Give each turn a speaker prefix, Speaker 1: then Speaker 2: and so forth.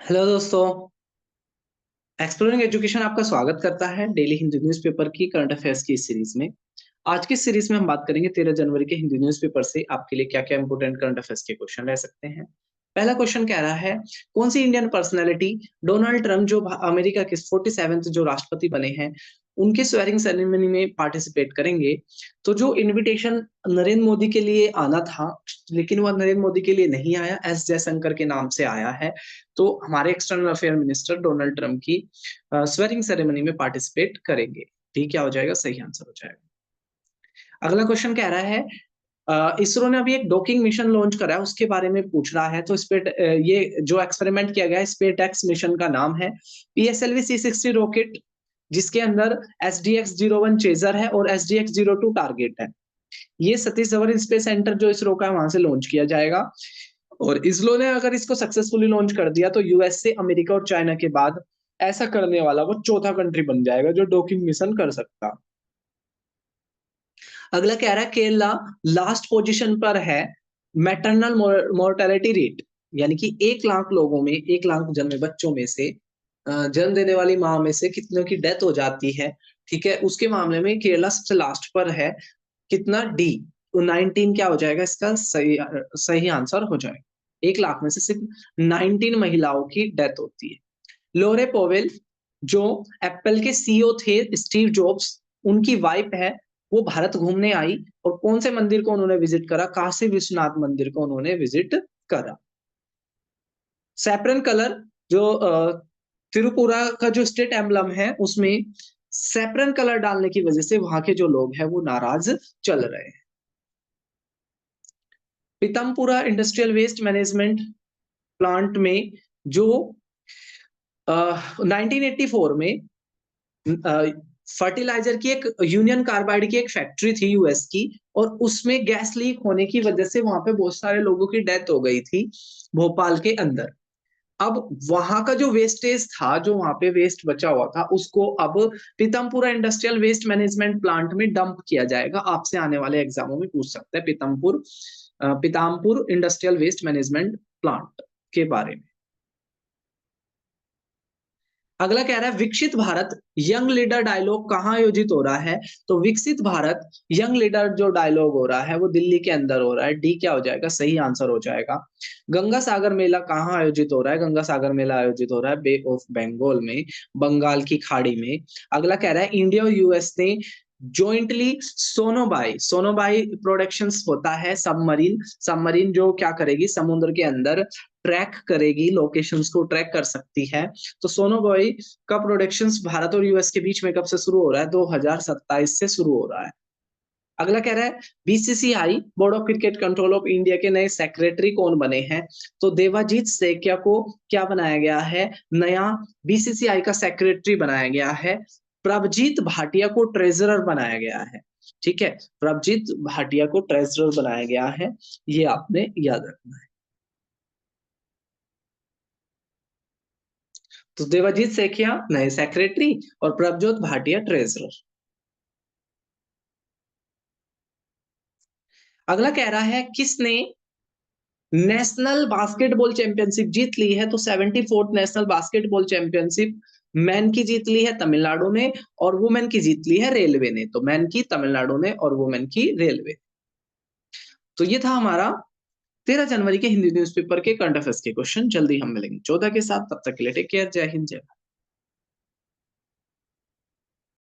Speaker 1: Hello दोस्तों। Exploring education आपका स्वागत करता है डेली हिंदी न्यूज़पेपर की करंट अफेयर्स की इस सीरीज में। आज की सीरीज में हम बात करेंगे 13 जनवरी के हिंदी न्यूज़पेपर से आपके लिए क्या-क्या इंपॉर्टेंट करंट अफेयर्स के क्वेश्चन रह सकते हैं। पहला क्वेश्चन कह रहा है, कौन सी इंडियन पर्सनैलिटी डोनाल्ड ट्रम्प जो अमेरिका के 47th जो राष्ट्रपति बने हैं, उनके स्वेरिंग सेरेमनी में पार्टिसिपेट करेंगे। तो जो इन्विटेशन नरेंद्र मोदी के लिए आना था, लेकिन वह नरेंद्र मोदी के लिए नहीं आया, एस जयशंकर के नाम से आया है। तो हमारे external affair minister Donald Trump की स्वेरिंग सेरेमनी में पार्टिसिपेट करेंगे। ठीक क्या हो जाएगा? सही आंसर हो जाएगा। अगला क्वेश्चन कह रहा है, इसरो ने अभी एक डॉकिंग मिशन लॉन्च करा है, उसके बारे में पूछ रहा है। तो ये जो एक्सपेरिमेंट किया गया है, स्पेसएक्स मिशन का नाम है। पीएसएलवी C-60 रॉकेट, जिसके अंदर SDX-01 चेजर है और SDX-02 टारगेट है। ये सतीश धवन स्पेस सेंटर जो इसरो का है, वहां से लॉन्च किया जाएगा। और इसरो ने अगर इसको सक्सेसफुली लॉन्च कर दिया तो यूएस से, अमेरिका और चाइना के बाद ऐसा करने वाला वो चौथा कंट्री बन जाएगा जो डॉकिंग मिशन कर सकता। अगला कह रहा है, केरला लास्ट पोजीशन पर है मैटरनल मोर्टेलिटी रेट, यानी कि 1 लाख लोगों में, 1 लाख जन्मे बच्चों में से जन्म देने वाली माँ में से कितनों की डेथ हो जाती है। ठीक है, उसके मामले में केरला सबसे लास्ट पर है। कितना? डी। तो 19 क्या हो जाएगा इसका सही आंसर हो जाएगा। 1 लाख में से सिर्फ 19 महिलाओं की डेथ होती है। लोरे पोवेल जो एप्पल के सीईओ थे, स्टीव जॉब्स, उनकी वाइफ है। वो भारत घूमने आई और कौन से मंदिर को उन्होंने विजिट करा? काशी विश्वनाथ मंदिर को उन्होंने विजिट करा। सैफरन कलर जो त्रिपुरा का जो स्टेट एम्बलम है, उसमें सैफरन कलर डालने की वजह से वहां के जो लोग हैं वो नाराज चल रहे हैं। Pitampura industrial waste management plant में जो 1984 में फर्टिलाइजर की एक यूनियन कार्बाइड की एक फैक्ट्री थी यूएस की, और उसमें गैस लीक होने की वजह से वहां पे बहुत सारे लोगों की डेथ हो गई थी भोपाल के अंदर। अब वहां का जो वेस्टेज था, जो वहां पे वेस्ट बचा हुआ था, उसको अब Pitampura industrial waste management plant में डंप किया जाएगा। आपसे आने वाले एग्जामों में पूछ सकता है Pitampur industrial waste management plant के बारे में। अगला कह रहा है, विकसित भारत यंग लीडर डायलॉग कहाँ आयोजित हो रहा है? तो विकसित भारत यंग लीडर जो डायलॉग हो रहा है वो दिल्ली के अंदर हो रहा है। डी क्या हो जाएगा? सही आंसर हो जाएगा। गंगा सागर मेला कहाँ आयोजित हो रहा है? गंगा सागर मेला आयोजित हो रहा है बे ऑफ बंगाल में, बंगाल की खाड़ी में। अगला कह रहा है, इंडिया और यूएस ने जॉइंटली सोनोबाई सोनोबाई प्रोडक्शंस होता है सबमरीन, सबमरीन जो क्या करेगी? समुद्र के अंदर ट्रैक करेगी, लोकेशंस को ट्रैक कर सकती है। तो सोनोबाई का प्रोडक्शंस भारत और यूएस के बीच में कब से शुरू हो रहा है? 2027 से शुरू हो रहा है। अगला कह रहा है, BCCI board of cricket control of India के नए सेक्रेटरी कौन बने हैं? तो देवाजीत सेकिया को क्या बनाया गया है? नया बीसीसीआई का सेक्रेटरी बनाया गया है। प्रभजीत भाटिया को ट्रेजरर बनाया गया है। ठीक है, प्रभजीत भाटिया को ट्रेजरर बनाया गया है, ये आपने याद रखना है। तो देवाजीत सेठिया नए सेक्रेटरी और प्रभजोत भाटिया ट्रेजरर। अगला कह रहा है, किसने नेशनल बास्केटबॉल चैंपियनशिप जीत ली है? तो 74th national basketball championship man की जीत ली है तमिलनाडु ने, और वुमेन की जीत ली है रेलवे ने। तो मैन की तमिलनाडु ने और वुमेन की रेलवे। तो ये था हमारा 13 जनवरी के हिंदी न्यूज़पेपर के करंट अफेयर्स के क्वेश्चन। जल्दी हम मिलेंगे 14 के साथ, तब तक के लिए टेक केयर। जय हिंद, जय भारत।